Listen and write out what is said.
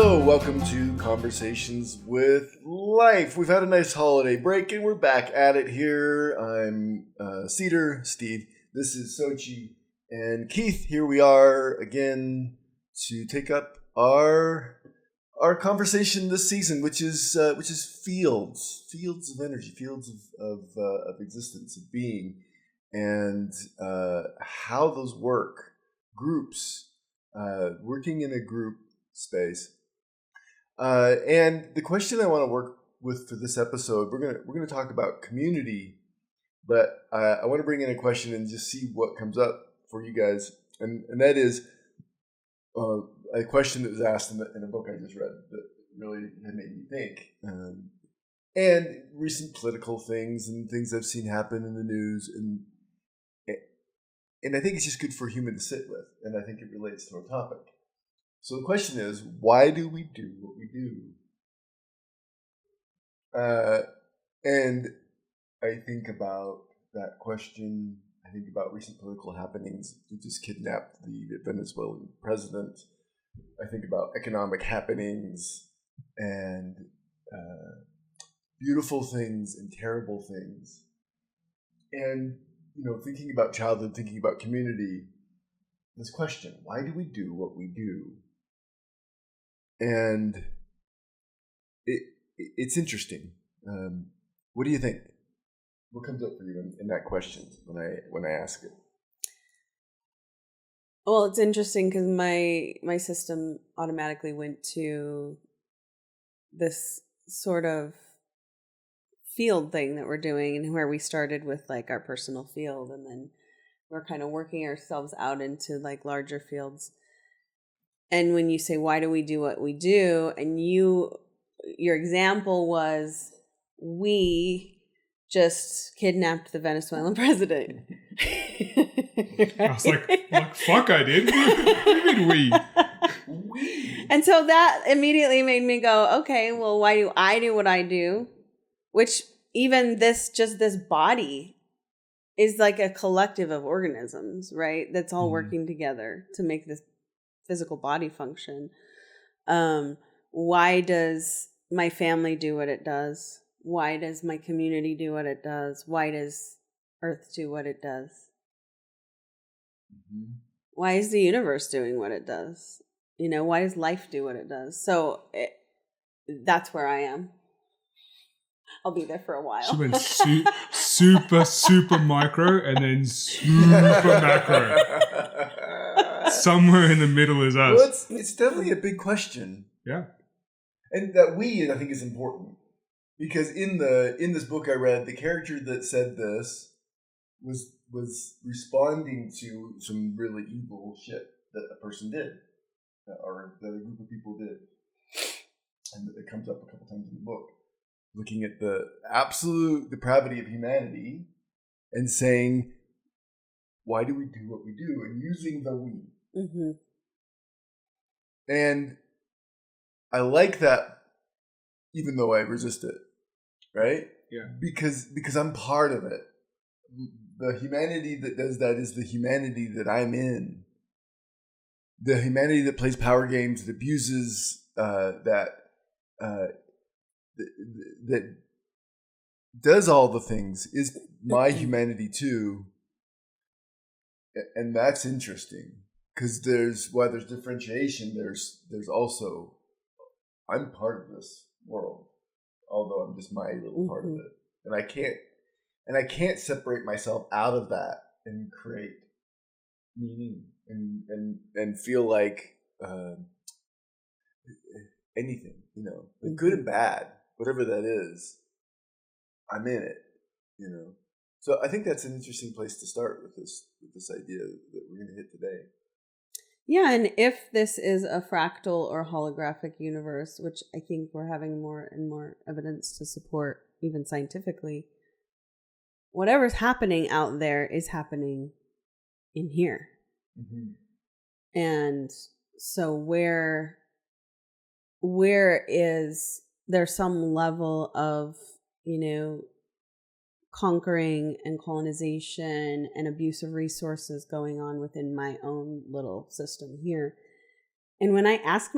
Hello, welcome to Conversations with Life. We've had a nice holiday break and we're back at it here. I'm Cedar, Steve. This is Sochi and Keith. Here we are again to take up our conversation this season, which is fields of energy, fields of existence, of being, and how those work. Groups, working in a group space. And the question I want to work with for this episode, we're gonna talk about community, but I want to bring in a question and just see what comes up for you guys, and that is a question that was asked in a book I just read that really had made me think, and recent political things and things I've seen happen in the news, and I think it's just good for a human to sit with, and I think it relates to our topic. So the question is, why do we do what we do? And I think about that question. I think about recent political happenings. We just kidnapped the Venezuelan president. I think about economic happenings and beautiful things and terrible things. And, thinking about childhood, thinking about community, this question, why do we do what we do? And it's interesting. What do you think? What comes up for you in that question when I ask it? Well, it's interesting because my system automatically went to this sort of field thing that we're doing, and where we started with like our personal field, and then we're kind of working ourselves out into like larger fields. And when you say, why do we do what we do? And your example was, we just kidnapped the Venezuelan president. Right? I was like, fuck, I did. What do you mean we? And so that immediately made me go, okay, well, why do I do what I do? Which even this body is like a collective of organisms, right? That's all working together to make this physical body function. Why does my family do what it does? Why does my community do what it does? Why does Earth do what it does? Mm-hmm. Why is the universe doing what it does? Why does life do what it does? So that's where I am. I'll be there for a while. She went super micro and then super macro. Somewhere in the middle is us. Well, it's definitely a big question. Yeah. And that I think is important. Because in this book I read, the character that said this was responding to some really evil shit that a person did, or that a group of people did. And it comes up a couple times in the book, looking at the absolute depravity of humanity and saying, why do we do what we do? And using the we. Mm-hmm. And I like that, even though I resist it, right? Yeah. Because I'm part of it. The humanity that does that is the humanity that I'm in. The humanity that plays power games, that abuses, that does all the things is my humanity too. And that's interesting. Because there's differentiation, there's also, I'm part of this world, although I'm just my little part of it, and I can't separate myself out of that and create meaning and feel like anything, like good and bad, whatever that is, I'm in it, So I think that's an interesting place to start with this idea that we're going to hit today. Yeah, and if this is a fractal or holographic universe, which I think we're having more and more evidence to support, even scientifically, whatever's happening out there is happening in here. Mm-hmm. And so where is there some level of, conquering and colonization and abuse of resources going on within my own little system here? And when I ask